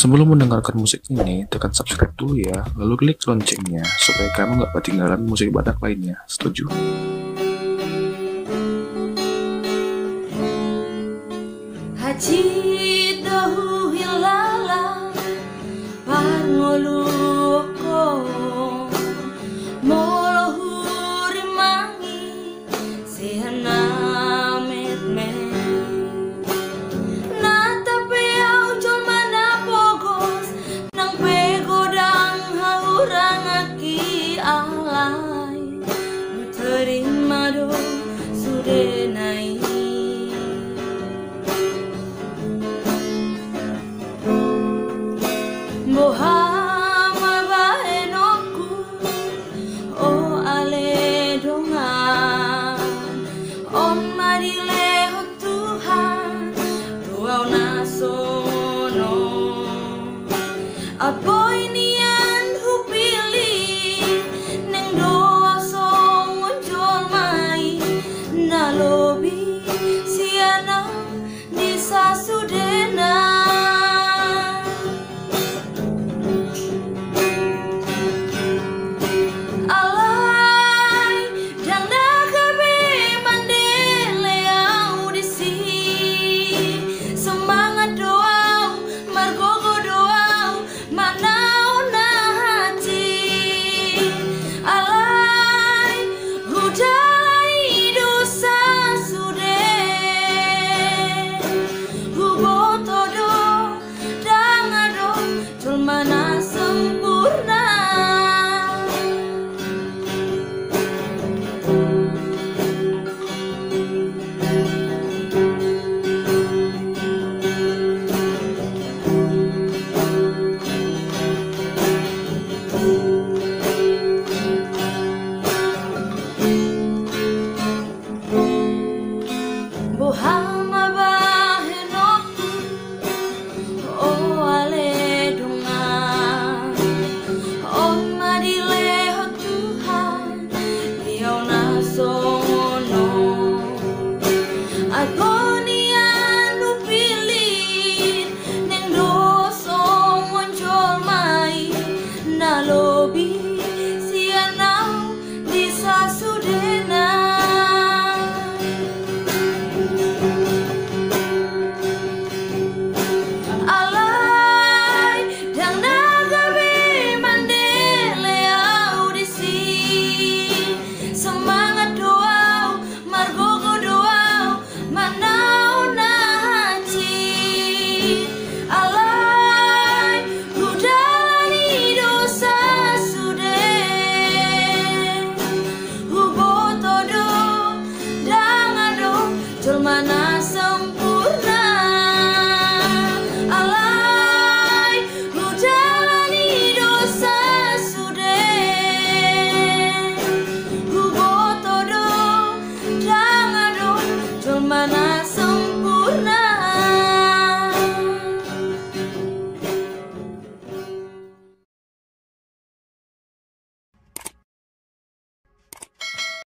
Sebelum mendengarkan musik ini, tekan subscribe dulu ya, lalu klik loncengnya supaya kamu nggak ketinggalan musik badak lainnya. Setuju? Haccit dahu hilala Parngoluan Molo rimangi Sian metmet Natape Jolma napogos Nangpe godang hahurangan Alai terima sudena Boha bahenonhu Alai dongan lehon Tuhan songon Apoy nian pilih neng doa songon Jolma nalobi Sian disa sudena Alai dan Nangpe mandeleu disi semangat doa margogo doa manau Haccit Alai hudai dosa sude hubotodo dangado Jolma sempurna Boha bahenonhu Alai dongan lehon Tuhan songon nian pilih neng doa songon Jolma nalobi Sian disa sudena Alai dan Nangpe mandeleu disi semangat doa margogo doa manau Haccit Alai hudani dosa sude hubotodo dangado Jolma sempurna Alai hudani dosa sude hubotodo dangado Jolma sempurna